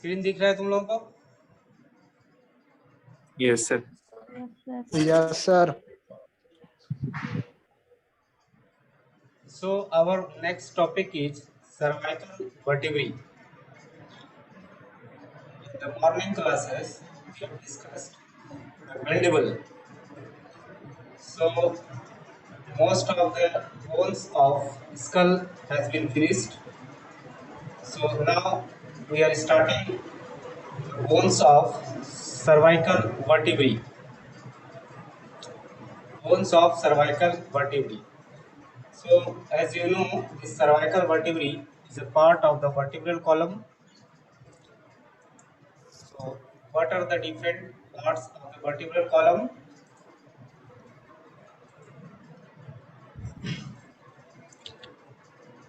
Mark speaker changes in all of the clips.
Speaker 1: Screen दिख रहा है तुम लोगों को?
Speaker 2: Yes, sir.
Speaker 3: Yes, sir.
Speaker 1: So our next topic is cervical vertebrae. In the morning classes, we have discussed the mandible. So most of the bones of skull has been finished. So now we are starting the bones of cervical vertebrae. Bones of cervical vertebrae. So as you know, the cervical vertebrae is a part of the vertebral column. So what are the different parts of the vertebral column?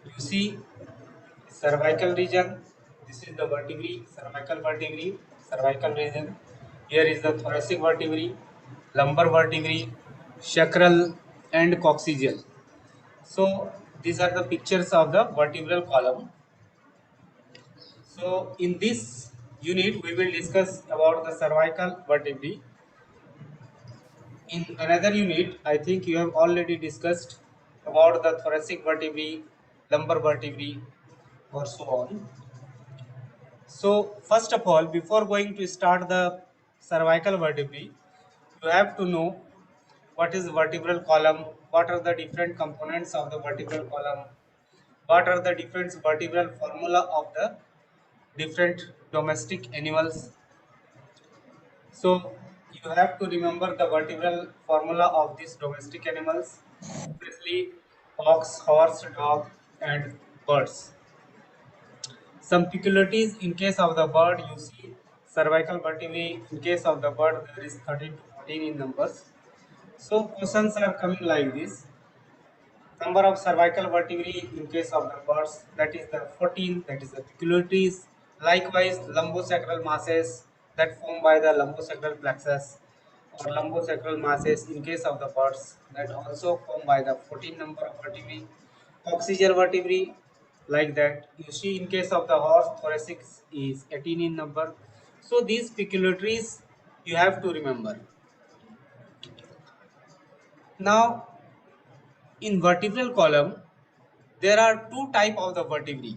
Speaker 1: You see cervical region. This is the vertebrae, cervical region. Here is the thoracic vertebrae, lumbar vertebrae, sacral and coccygeal. So these are the pictures of the vertebral column. So in this unit we will discuss about the cervical vertebrae. In another unit, I think you have already discussed about the thoracic vertebrae, lumbar vertebrae, or so on. So first of all, before going to start the cervical vertebrae, you have to know what is vertebral column, what are the different components of the vertebral column, what are the different vertebral formula of the different domestic animals. So you have to remember the vertebral formula of these domestic animals, especially ox, horse, dog, and birds. Some peculiarities in case of the bird, you see cervical vertebrae. In case of the bird, there is 13 to 14 in numbers. So questions are coming like this: number of cervical vertebrae in case of the birds, that is the 14, that is the peculiarities. Likewise, lumbosacral masses that formed by the lumbosacral plexus or lumbosacral masses in case of the birds, that also formed by the 14 number of vertebrae. Coccygeal vertebrae, like that. You see in case of the horse, thoracic is 18 in number. So these peculiarities you have to remember. Now in vertebral column, there are two type of the vertebrae.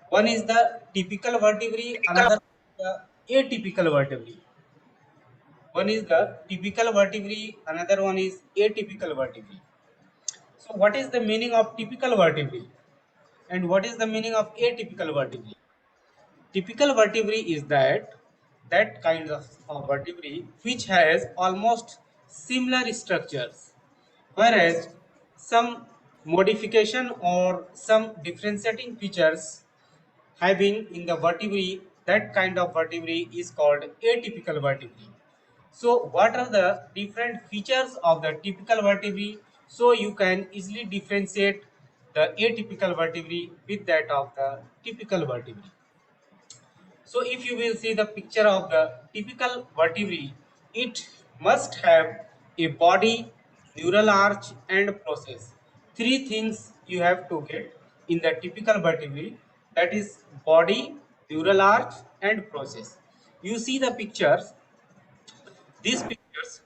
Speaker 1: One is the typical vertebrae, another the atypical vertebrae. One is the typical vertebrae, another one is atypical vertebrae. So what is the meaning of typical vertebrae and what is the meaning of atypical vertebrae? Typical vertebrae is that kind of vertebrae which has almost similar structures, whereas some modification or some differentiating features having in the vertebrae, that kind of vertebrae is called atypical vertebrae. So what are the different features of the typical vertebrae? So you can easily differentiate the atypical vertebrae with that of the typical vertebrae. So if you will see the picture of the typical vertebrae, it must have a body, neural arch and process. Three things you have to get in the typical vertebrae, that is body, neural arch and process. You see the pictures, these pictures,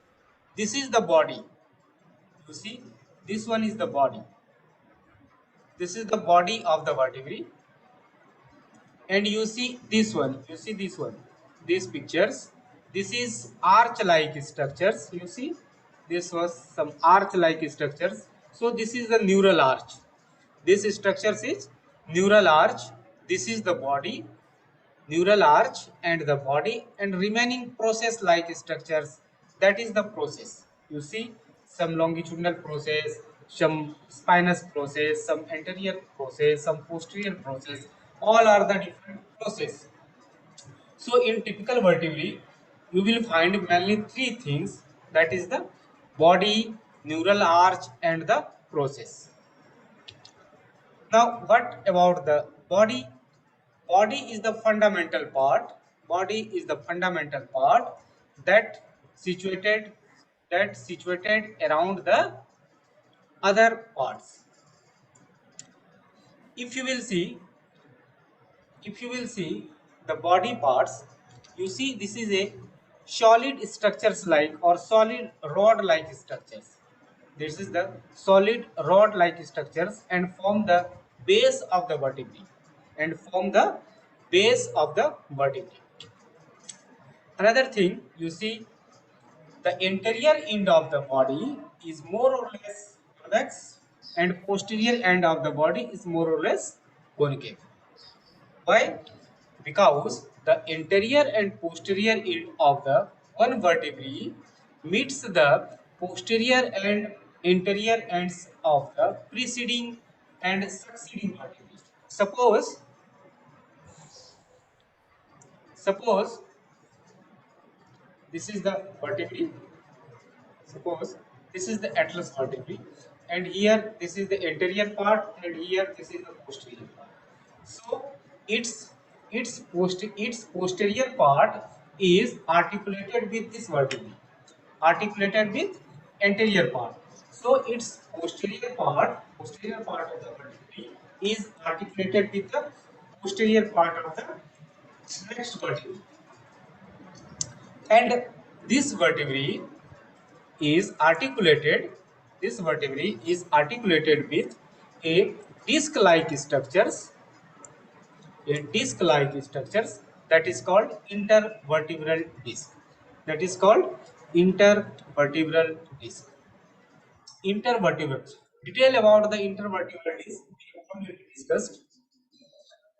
Speaker 1: this is the body. You see, this one is the body. This is the body of the vertebrae. And you see this one, these pictures, this is arch like structures. You see, this was some arch like structures. So this is the neural arch, this structures is neural arch, this is the body, neural arch and the body, and remaining process like structures, that is the process. You see some longitudinal process, some spinous process, some anterior process, some posterior process, all are the different process. So in typical vertebrae you will find mainly three things, that is the body, neural arch and the process. Now what about the body? Body is the fundamental part. Body is the fundamental part that situated around the other parts. If you will see, the body parts, you see this is a solid structures like or solid rod like structures. This is the solid rod like structures and form the base of the vertebrae and form the base of the vertebrae. Another thing, you see the anterior end of the body is more or less convex and posterior end of the body is more or less concave. Why? Because the anterior and posterior end of the one vertebrae meets the posterior and anterior ends of the preceding and succeeding vertebrae. Suppose this is the vertebrae. Suppose this is the atlas vertebrae, and here this is the anterior part, and here this is the posterior part. So its posterior part is articulated with this vertebrae, articulated with anterior part. So its posterior part of the vertebrae is articulated with the posterior part of the next vertebrae, and this vertebrae is articulated this vertebrae is articulated with a disc-like structures that is called intervertebral disc. That is called intervertebral disc. Intervertebral. Detail about the intervertebral disc we have already discussed.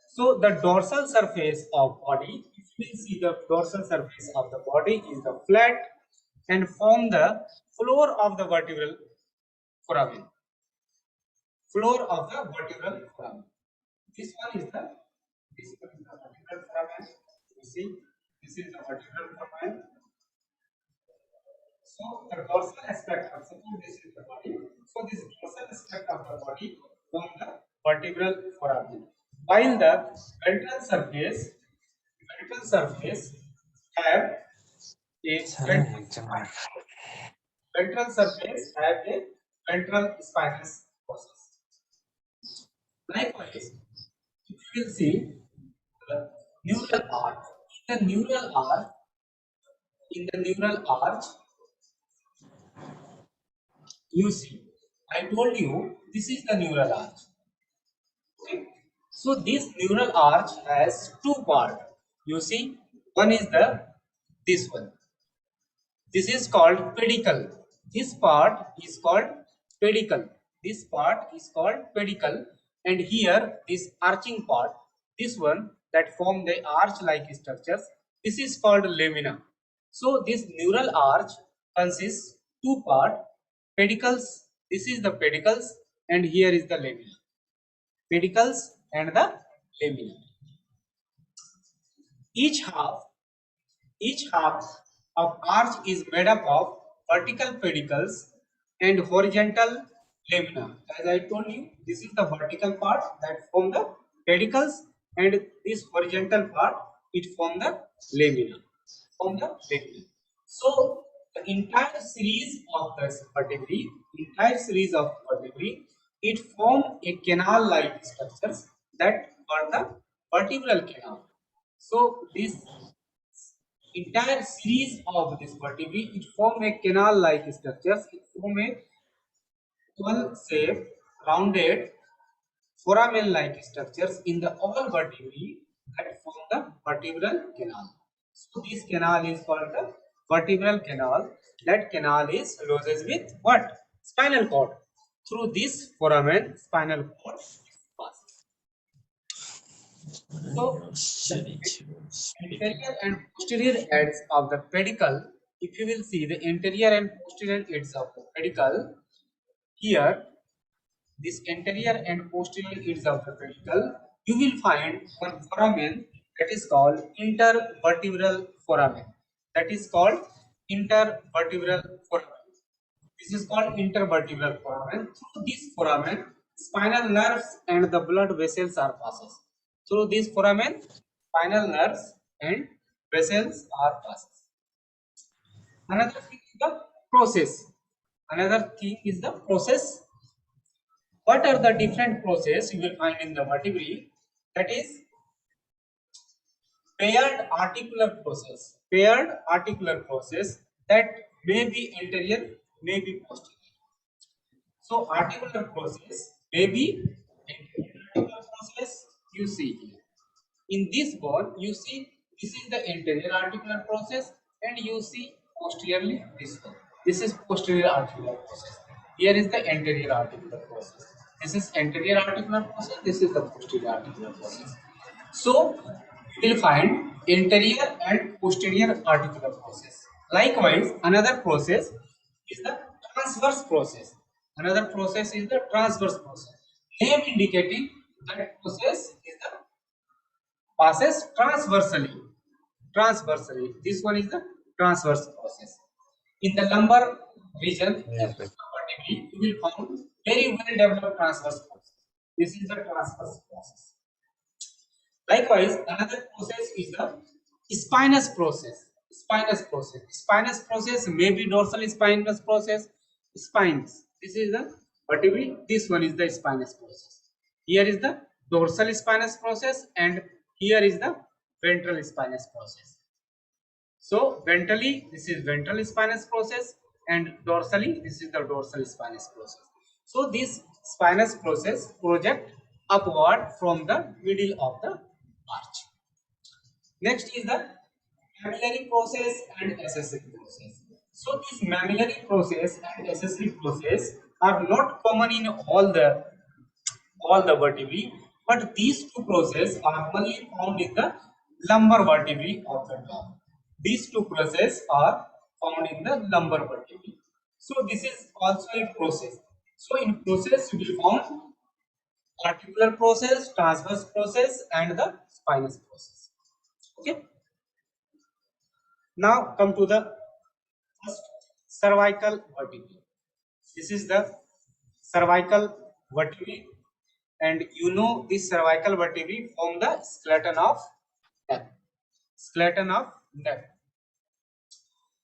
Speaker 1: So the dorsal surface of body, if you will see the dorsal surface of the body is the flat and form the floor of the vertebral foramen. Floor of the vertebral foramen. This one is the vertebral foramen. You see, this is the vertebral foramen. So the dorsal aspect of suppose this is the body. So this dorsal aspect of the body from the vertebral foramen. While the ventral surface have a ventral surface have a ventral spinous process. Likewise, if you will see the neural arch, in the neural arch, in the neural arch, you see, I told you this is the neural arch. Okay. So this neural arch has two parts. You see, one is the this one. This is called pedicle. This part is called pedicle. This part is called pedicle, and here this arching part, this one that form the arch-like structures, this is called lamina. So this neural arch consists two part, pedicles. This is the pedicles, and here is the lamina. Pedicles and the lamina. Each half Each half of arch is made up of vertical pedicles and horizontal lamina. As I told you, this is the vertical part that form the pedicles, and this horizontal part it form the lamina. So the entire series of vertebrae, it form a canal-like structures that are the vertebral canal. So this entire series of this vertebrae, it form a canal-like structures. It form a oval-shaped, rounded, foramen-like structures in the all vertebrae that form the vertebral canal. So this canal is called the vertebral canal. That canal is closes with what? Spinal cord. Through this foramen, spinal cord passes. So the anterior and posterior ends of the pedicle, if you will see the anterior and posterior ends of the pedicle, here this anterior and posterior ends of the pedicle, you will find one foramen that is called intervertebral foramen. That is called intervertebral foramen. This is called intervertebral foramen. Through this foramen, spinal nerves and the blood vessels are passes. Through this foramen, spinal nerves and vessels are passes. Another thing is the process. Another thing is the process. What are the different process you will find in the vertebrae? That is paired articular process. Paired articular process that may be anterior, may be posterior. So articular process may be anterior articular process. You see here. In this bone, you see this is the anterior articular process, and you see posteriorly this one. This is posterior articular process. Here is the anterior articular process. This is anterior articular process. This is the posterior articular process. So you will find anterior and posterior articular process. Likewise, another process is the transverse process. Another process is the transverse process. Name indicating that process is the passes transversally. Transversally. This one is the transverse process. In the lumbar region,
Speaker 3: Yes, sir.
Speaker 1: you will find very well developed transverse process. This is the transverse process. Likewise, another process is the spinous process. Spinous process. Spinous process may be dorsal spinous process. Spines. This is the vertebrae. This one is the spinous process. Here is the dorsal spinous process, and here is the ventral spinous process. So ventrally, this is ventral spinous process, and dorsally, this is the dorsal spinous process. So this spinous process project upward from the middle of the arch. Next is the mammillary process and accessory process. So this mammillary process and accessory process are not common in all the vertebrae, but these two processes are only found in the lumbar vertebrae of the dog. These two processes are found in the lumbar vertebrae. So this is also a process. So in process you will found articular process, transverse process, and the spinous process. Okay. Now come to the first cervical vertebrae. This is the cervical vertebrae, and you know this cervical vertebrae from the skeleton of neck. Skeleton of neck.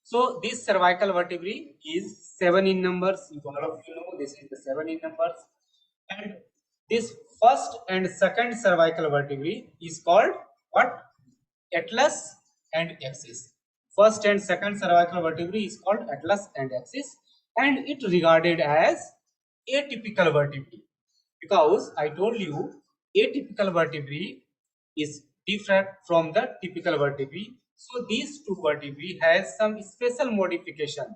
Speaker 1: So this cervical vertebrae is 7 in numbers. You all of you know this is the 7 in numbers, and this first and second cervical vertebrae is called what? Atlas and axis. First and second cervical vertebrae is called atlas and axis, and it regarded as atypical vertebrae because I told you atypical vertebrae is different from the typical vertebrae. So these two vertebrae has some special modification.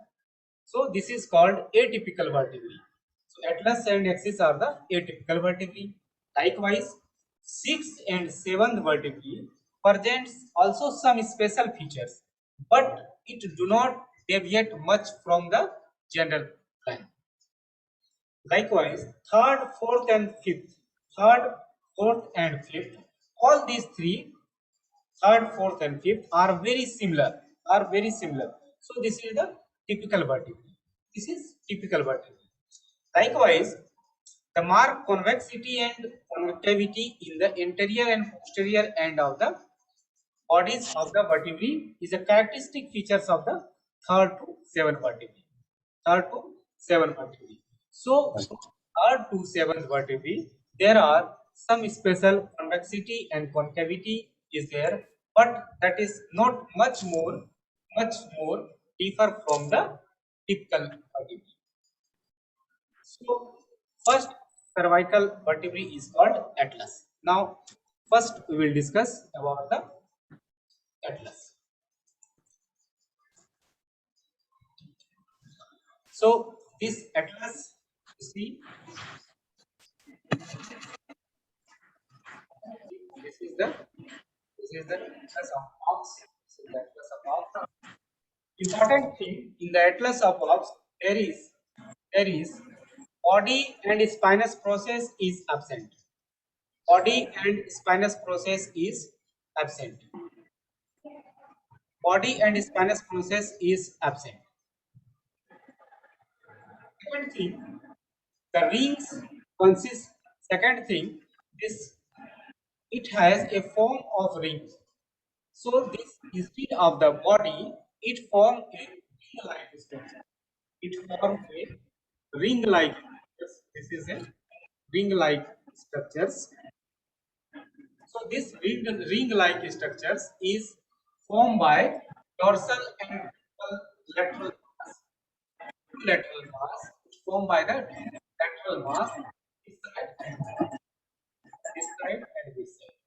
Speaker 1: So this is called atypical vertebrae. So atlas and axis are the atypical vertebrae. Likewise, sixth and seventh vertebrae presents also some special features, but it do not deviate much from the general plan. Likewise, third, fourth, and fifth, third, fourth, and fifth, all these three, third, fourth, and fifth, are very similar. Are very similar. So this is the typical vertebrae. This is typical vertebrae. Likewise, the mark convexity and concavity in the anterior and posterior end of the bodies of the vertebrae is a characteristic features of the third to seventh vertebrae. Third to seventh vertebrae. So from third to seventh vertebrae, there are some special convexity and concavity is there, but that is not much more differ from the typical vertebrae. So first cervical vertebrae is called atlas. Now first we will discuss about the atlas. So this atlas, you see, this is the atlas of ox. This is the atlas of ox. Important thing in the atlas of ox, there is body and spinous process is absent. Body and spinous process is absent. Body and spinous process is absent. Second thing, the rings consist. Second thing, this it has a form of ring. So this instead of the body, it forms a ring-like structure. It forms a ring-like. This is a ring-like structures. So this ring-like structures is formed by dorsal and lateral mass. Two lateral mass formed by the lateral mass this side and this side and this side.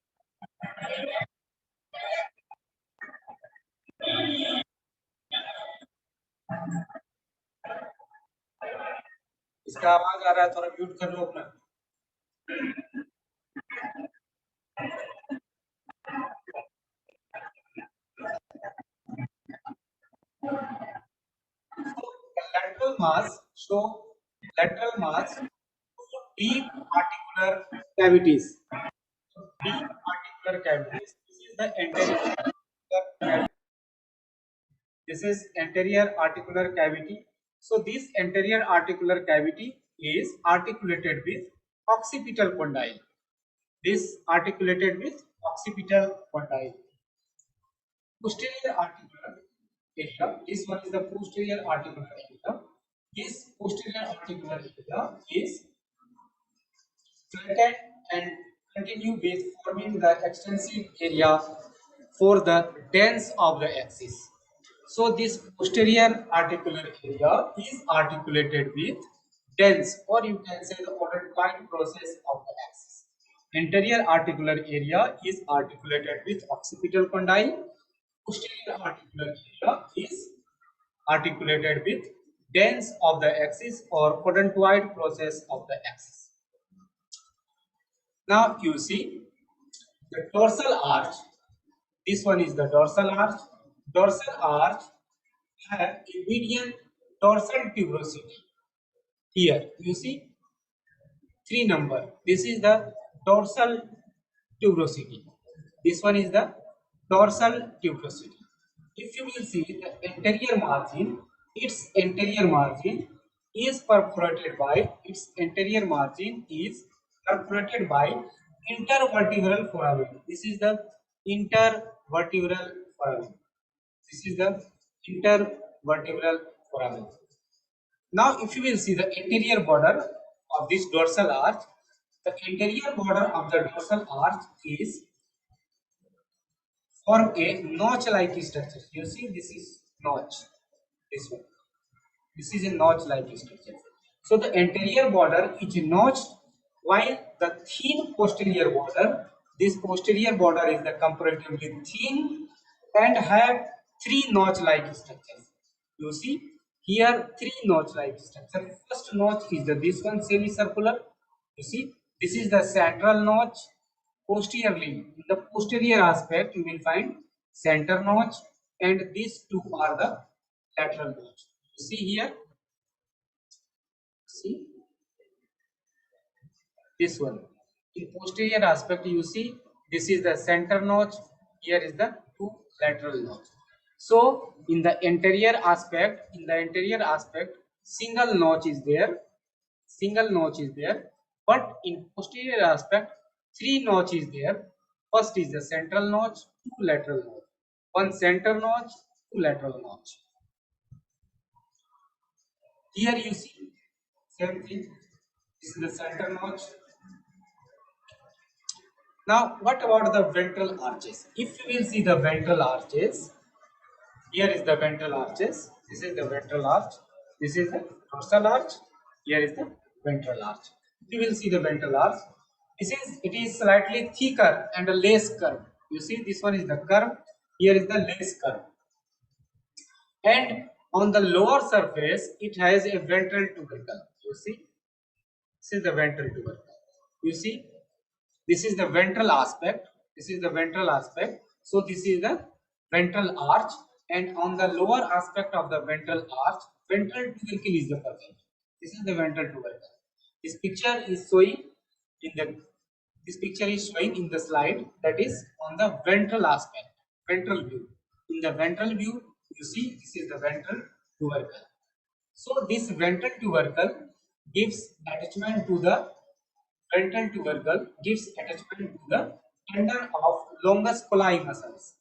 Speaker 1: इसका आवाज आ रहा है, थोड़ा mute कर लो अपना. Lateral mass show lateral mass deep articular cavities. Deep articular cavities. This is the anterior cavity. This is anterior articular cavity. So this anterior articular cavity is articulated with occipital condyle. This articulated with occipital condyle. Posterior articular area. This one is the posterior articular area. This posterior articular area is flattened and continue with forming the extensive area for the dens of the axis. So this posterior articular area is articulated with dens, or you can say the odontoid process of the axis. Anterior articular area is articulated with occipital condyle. Posterior articular area is articulated with dens of the axis or odontoid process of the axis. Now you see the dorsal arch. This one is the dorsal arch. Dorsal arch have a median dorsal tuberosity. Here you see 3 number. This is the dorsal tuberosity. This one is the dorsal tuberosity. If you will see the anterior margin, its anterior margin is perforated by intervertebral foramen. This is the intervertebral foramen. This is the intervertebral foramen. Now, if you will see the anterior border of this dorsal arch, the anterior border of the dorsal arch is form a notch-like structure. You see, this is notch. This one. This is a notch-like structure. So the anterior border is notched, while the thin posterior border, this posterior border is the comparatively thin and have 3 notch-like structures. You see here 3 notch-like structure. First notch is this one semicircular. You see this is the central notch. Posteriorly, in the posterior aspect, you will find center notch, and these two are the lateral notch. You see here. See this one. In posterior aspect, you see this is the center notch. Here is the two lateral notch. So in the anterior aspect, single notch is there. But in posterior aspect, 3 notch is there. First is the central notch, 2 lateral notch. One center notch, 2 lateral notch. Here you see same thing. This is the center notch. Now, what about the ventral arches? If you will see the ventral arches, here is the ventral arches. This is the ventral arch. This is the dorsal arch. Here is the ventral arch. You will see the ventral arch. It is slightly thicker and a less curved. You see, this one is the curve. Here is the less curve. And on the lower surface, it has a ventral tubercle. You see, this is the ventral tubercle. You see, this is the ventral aspect. So this is the ventral arch, and on the lower aspect of the ventral arch, ventral tubercle is the present. This is the ventral tubercle. This picture is showing in the slide, that is on the ventral aspect, ventral view. In the ventral view, you see this is the ventral tubercle. So this ventral tubercle gives attachment to the tendon of longus colli muscles.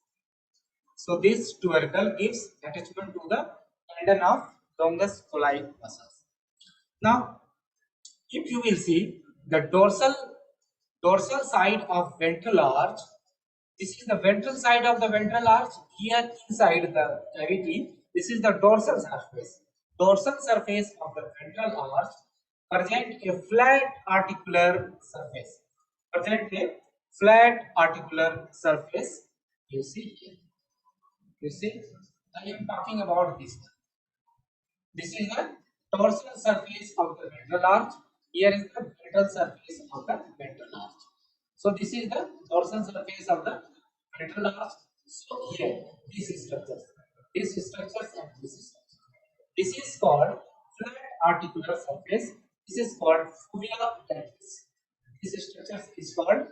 Speaker 1: So this tubercle gives attachment to the tendon of longus colli muscles. Now, if you will see the dorsal dorsal side of ventral arch. This is the ventral side of the ventral arch. Here inside the cavity, this is the dorsal surface. Dorsal surface of the ventral arch present a flat articular surface. Present a flat articular surface. You see here. You see, I am talking about this. This is the dorsal surface of the ventral arch. Here is the ventral surface of the ventral arch. So this is the dorsal surface of the ventral arch. So here, this is structure. This is structure and this is structure. This is called flat articular surface. This is called fovea dentis. This structure is called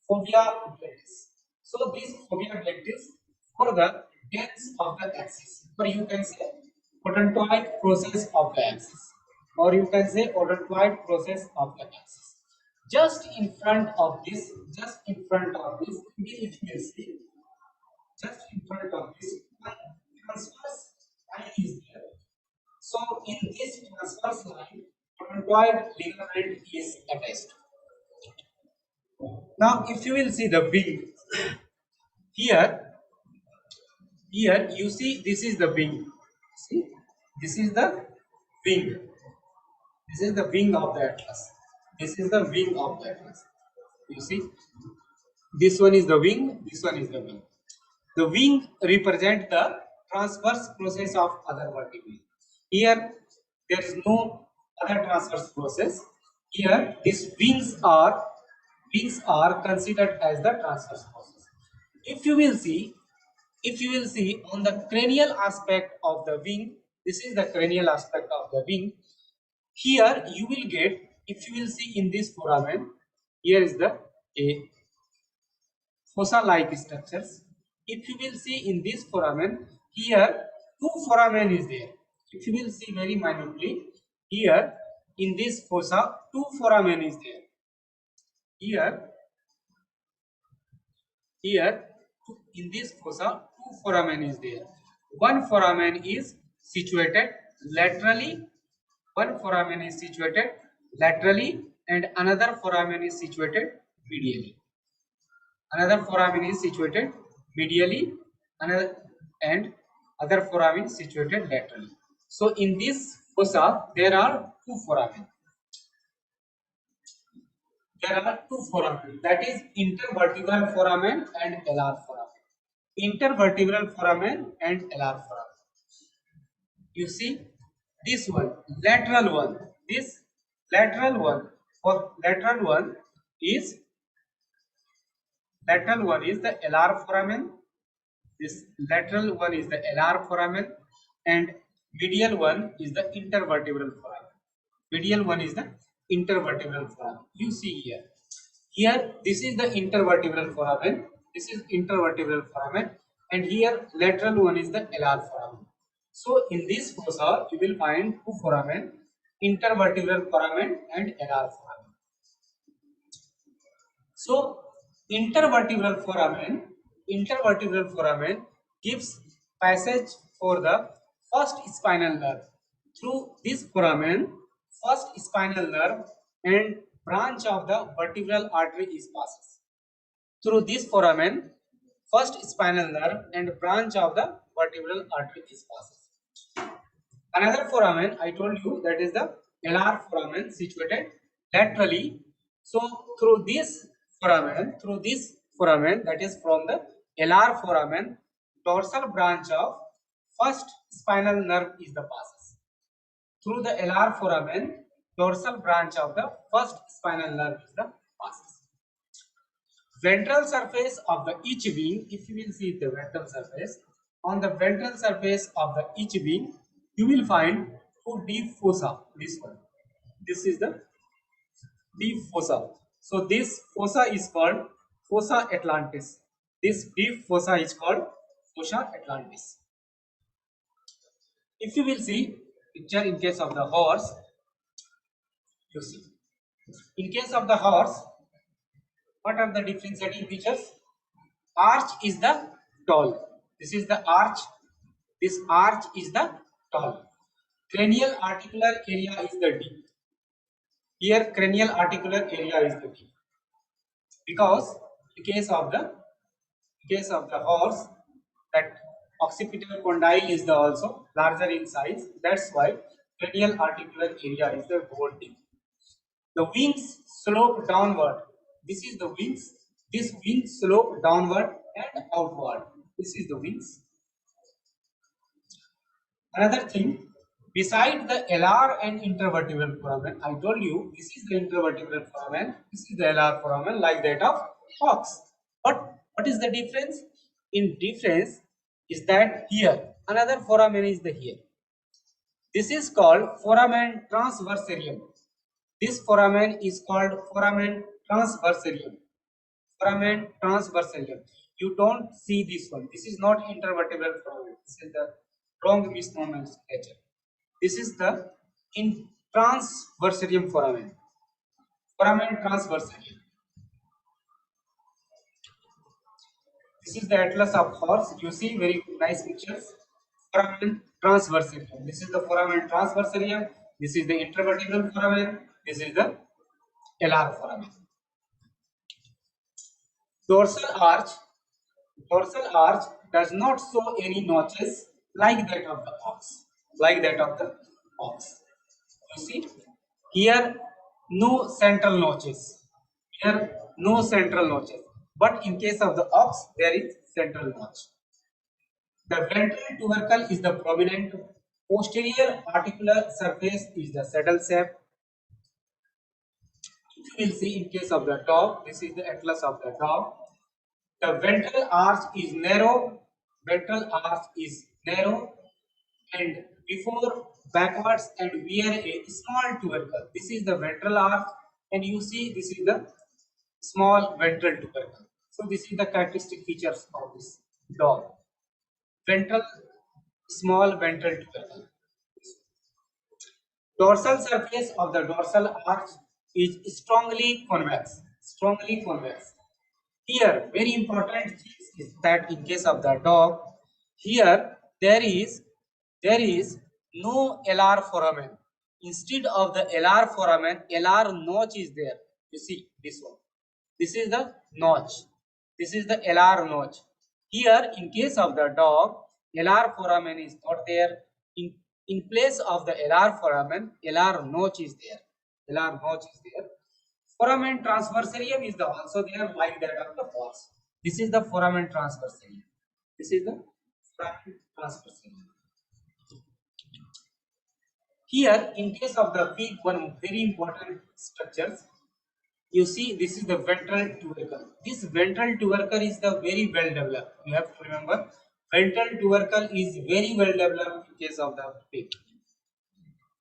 Speaker 1: fovea dentis. So this fovea dentis for the ends of the axis, or you can say odontoid process of the axis, or you can say odontoid process of the axis. Just in front of this, if you see, just in front of this, one transverse line is there. So in this transverse line, odontoid ligament is attached. Now, if you will see the wing, here, here you see this is the wing. See, this is the wing. This is the wing of the atlas. This is the wing of the atlas. You see, this one is the wing. This one is the wing. The wing represent the transverse process of other vertebrae. Here there is no other transverse process. Here these wings are considered as the transverse process. If you will see, on the cranial aspect of the wing, this is the cranial aspect of the wing. Here you will get, if you will see in this foramen, here is the a fossa-like structures. If you will see in this foramen, here two foramen is there. If you will see very minutely, here in this fossa, two foramen is there. Here in this fossa, two foramen is there. One foramen is situated laterally. One foramen is situated laterally, and another foramen is situated medially. Another foramen is situated medially, another and other foramen is situated laterally. So in this fossa there are two foramen. There are two foramen, that is intervertebral foramen and alar foramen. Intervertebral foramen and alar foramen. You see this one, lateral one. This lateral one, for lateral one is the alar foramen. This lateral one is the alar foramen, and medial one is the intervertebral foramen. Medial one is the intervertebral foramen. You see here. Here this is the intervertebral foramen. This is intervertebral foramen, and here lateral one is the alar foramen. So in this fossa you will find two foramen, intervertebral foramen and alar foramen. So intervertebral foramen gives passage for the first spinal nerve. Through this foramen, first spinal nerve and branch of the vertebral artery is passes. Through this foramen, first spinal nerve and branch of the vertebral artery is passes. Another foramen I told you, that is the alar foramen, situated laterally. So through this foramen, that is from the alar foramen, dorsal branch of first spinal nerve is the passes. Through the alar foramen, dorsal branch of the first spinal nerve is the passes. Ventral surface of the each wing, if you will see the ventral surface, on the ventral surface of the each wing, you will find two deep fossa. This one, this is the deep fossa. So this fossa is called fossa atlantis. This deep fossa is called fossa atlantis. If you will see picture in case of the horse, you see. In case of the horse, what are the differentiating features? Arch is the tall. This is the arch. This arch is the tall. Cranial articular area is the deep. Here cranial articular area is the deep. because in case of the horse, that occipital condyle is the also larger in size. That's why cranial articular area is the whole thing. The wings slope downward. This is the wings. This wings slope downward and outward. This is the wings. Another thing, beside the LR and intervertebral foramen, I told you this is the intervertebral foramen, this is the LR foramen like that of ox. But what is the difference? In difference is that here another foramen is the here. This is called foramen transversarium. This foramen is called foramen transversarium. Foramen transversarium. You don't see this one. This is not intervertebral foramen. This is the wrong misnomenclature. This is the in transversarium foramen. Foramen transversarium. This is the atlas of horse. You see very nice pictures. Foramen transversarium. This is the foramen transversarium. This is the intervertebral foramen. This is the LR foramen. Dorsal arch. Dorsal arch does not show any notches like that of the ox. Like that of the ox. You see, here no central notches. Here no central notches. But in case of the ox, there is central notch. The ventral tubercle is the prominent. Posterior articular surface is the saddle shape. You will see in case of the dog, this is the atlas of the dog. The ventral arch is narrow. Ventral arch is narrow, and before backwards and wear a small tubercle. This is the ventral arch, and you see this is the small ventral tubercle. So this is the characteristic features of this dog. Ventral, small ventral tubercle. Dorsal surface of the dorsal arch is strongly convex. Strongly convex. Here, very important is that in case of the dog, here there is no LR foramen. Instead of the LR foramen, LR notch is there. You see this one. This is the notch. This is the LR notch. Here, in case of the dog, LR foramen is not there. In place of the LR foramen, LR notch is there. LR notch is there. Foramen transversarium is the also there like that of the horse. This is the foramen transversarium. This is the foramen transversarium. Here, in case of the pig, one very important structures. You see, this is the ventral tubercle. This ventral tubercle is the very well developed. You have to remember, ventral tubercle is very well developed in case of the pig.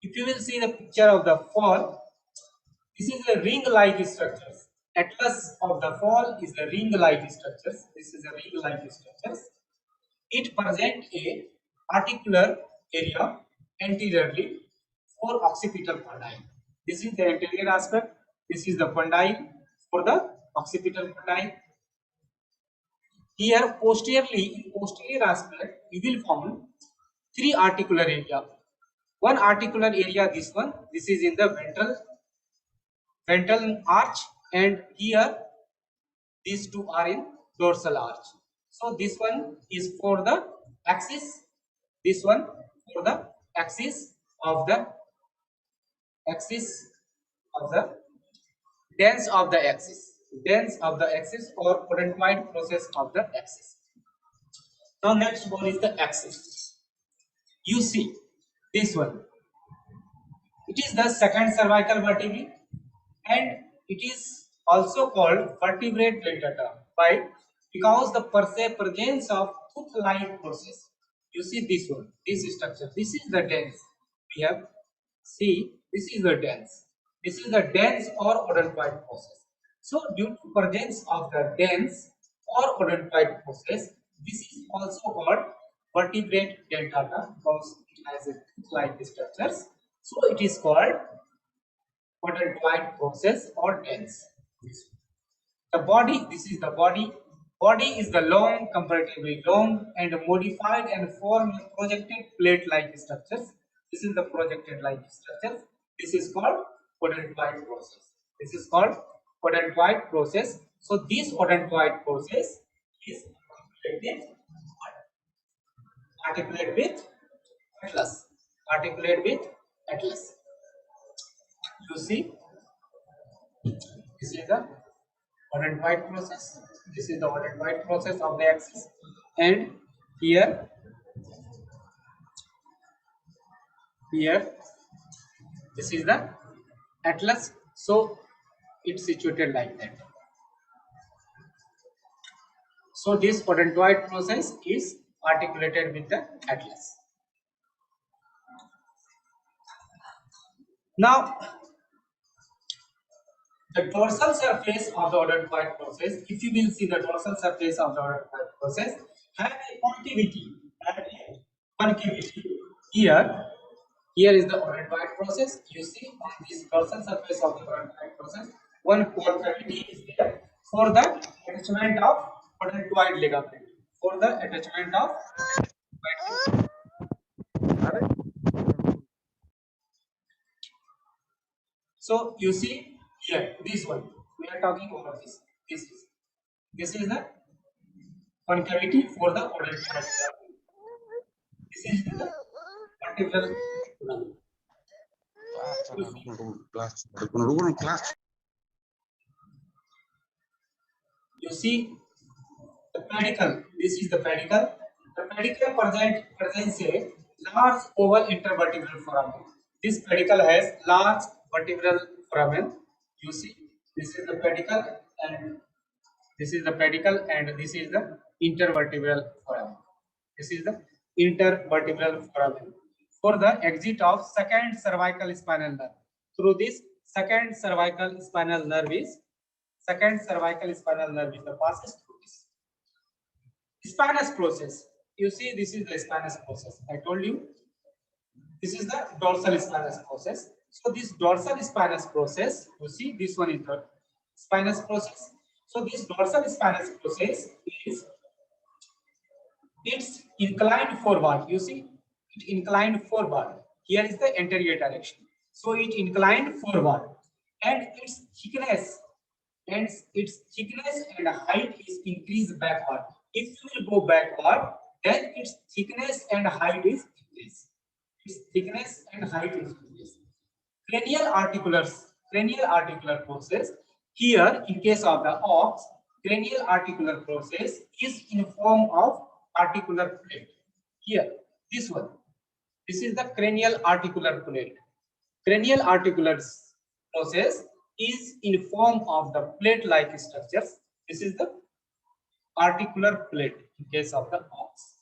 Speaker 1: If you will see the picture of the fall, this is a ring-like structures. Atlas of the fall is a ring-like structures. This is a ring-like structures. It presents a particular area anteriorly for occipital condyle. This is the anterior aspect. This is the condyle for the occipital condyle. Here posteriorly, in posterior aspect, you will find three articular area. One articular area, this one. This is in the ventral arch, and here these two are in dorsal arch. So this one is for the axis, this one for the axis of the dens of the axis or odontoid process of the axis. Now next one is the axis. You see this one. It is the second cervical vertebrae, and it is also called vertebrate dentata by because the presence of tooth-like process. You see this one, this structure. This is the dens. We have see this is the dens. This is the dens or odontoid process. So due to presence of the dens or odontoid process, this is also called vertebrate dentata because it has a tooth-like structures. So it is called odontoid process or dens. The body, this is the body. Body is the long, comparatively long and modified and form projected plate-like structures. This is the projected like structures. This is called odontoid process. This is called odontoid process. So this odontoid process is articulate with atlas. Articulate with atlas. You see, this is the odontoid process. This is the odontoid process of the axis, and here, this is the atlas. So it's situated like that. So this odontoid process is articulated with the atlas. Now, the dorsal surface of the odontoid process, if you will see the dorsal surface of the odontoid process, have a concavity. Here, is the odontoid process. You see on this dorsal surface of the odontoid process, one concavity is there for the attachment of odontoid ligament. For the attachment of so you see here, this one we are talking about this. This is the concavity for the odontoid. This is the vertebral column. You see the pedicle. This is the pedicle. The pedicle presents a large oval intervertebral foramen. This pedicle has large vertebral foramen. You see, this is the pedicle, and this is the pedicle, and this is the intervertebral foramen. This is the intervertebral foramen for the exit of second cervical spinal nerve. Through this second cervical spinal nerve is the passes through this spinous process. You see, this is the spinous process. I told you this is the dorsal spinous process. So this dorsal spinous process, you see, this one is the spinous process. So this dorsal spinous process is it's inclined forward. You see, it inclined forward. Here is the anterior direction. So it inclined forward, and and height is increased backward. If you will go backward, then its thickness and height is increased. Its thickness and height is increased. Cranial articular process. Here, in case of the ox, cranial articular process is in form of articular plate. Here, this one. This is the cranial articular plate. Cranial articular process is in form of the plate-like structures. This is the articular plate in case of the ox.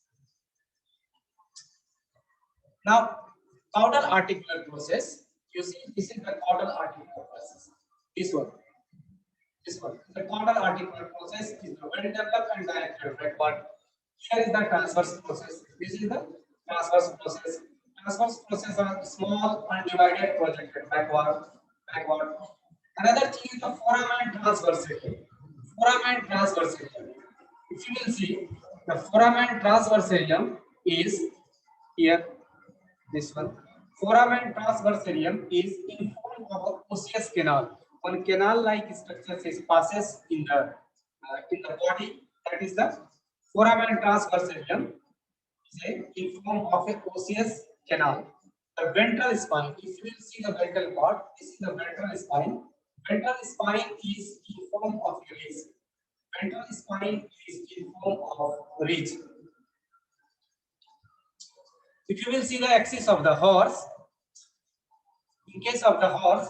Speaker 1: Now, caudal articular process. You see, this is the caudal articular process. This one. The caudal articular process is the well-developed and directed backward. Here is the transverse process. This is the transverse process. Transverse process are small, undivided, projected backward. Another thing is the foramen transversal. Foramen transversal. If you will see, the foramen transversarium is here. This one. Foramen transversarium is in form of a osseous canal. One canal-like structure passes in the body. That is the foramen transversarium. In form of a osseous canal. The ventral spine. If you will see the ventral part, this is the ventral spine. Ventral spine is in form of a ridge. Ventral spine is in form of ridge. If you will see the axis of the horse, in case of the horse,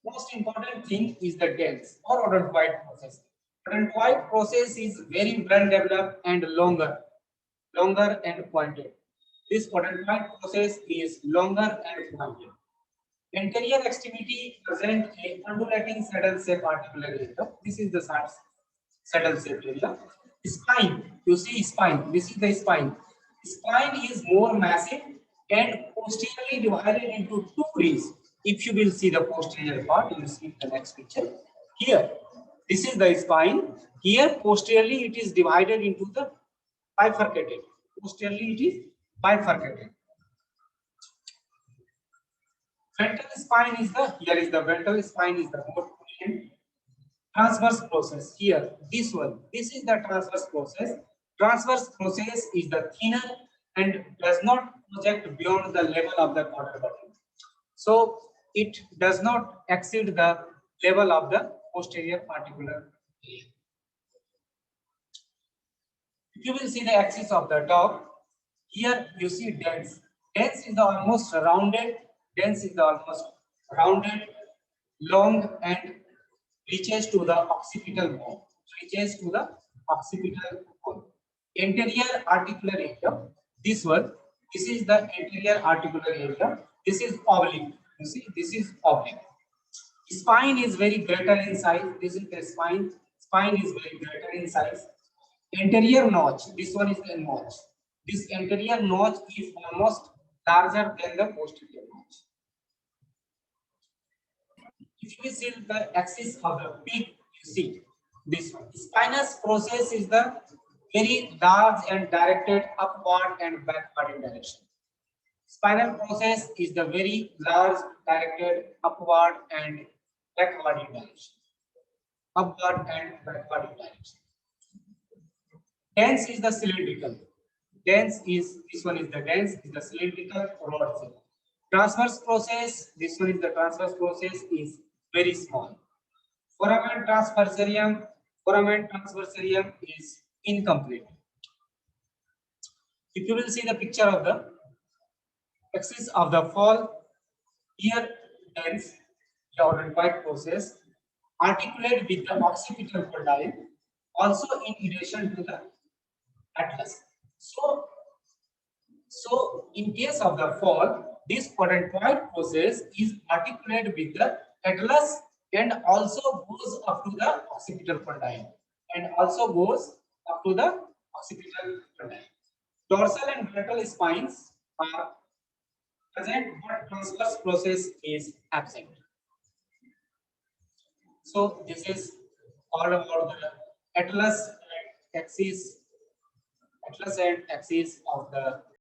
Speaker 1: most important thing is the dens or odontoid process. Odontoid process is very well developed and longer and pointed. This odontoid process is longer and pointed. Anterior extremity present a undulating saddle shape articular area. This is the saddle shape area. Spine, you see spine. This is the spine. Spine is more massive and posteriorly divided into two ribs. If you will see the posterior part, you will see the next picture. Here, this is the spine. Here, posteriorly, it is divided into the bifurcated. Posteriorly, it is bifurcated. Ventral spine is the ventral spine is the more prominent. Transverse process here, this one, this is the transverse process. Transverse process is the thinner and does not project beyond the level of the quarter button. So it does not exceed the level of the posterior particular area. If you will see the axis of the dog, here you see dens. Dens is the almost rounded, dens is the almost rounded, long and reaches to the occipital bone. Reaches to the occipital bone. Anterior articular area, this one, this is the anterior articular area. This is oblique. You see, this is oblique. Spine is very greater in size. This is the spine. Spine is very greater in size. Anterior notch. This one is the notch. This anterior notch is almost larger than the posterior notch. If you see the axis of the pig, you see this one. Spinous process is the very large and directed upward and backward in direction. Spinal process is the very large directed upward and backward in direction. Upward and backward in direction. Dense is the cylindrical. Dense is this one is the dense is the cylindrical rod shape. Transverse process, this one is the transverse process is very small. Foramen transversarium is incomplete. If you will see the picture of the axis of the fall, here dense white process articulate with the occipital condyle, also in relation to the atlas. So in case of the fall, this odontoid process is articulated with the atlas and also goes up to the occipital condyle and also goes up to the occipital condyle. Dorsal and ventral spines are present, but transverse process is absent. So this is all about the atlas and axis of the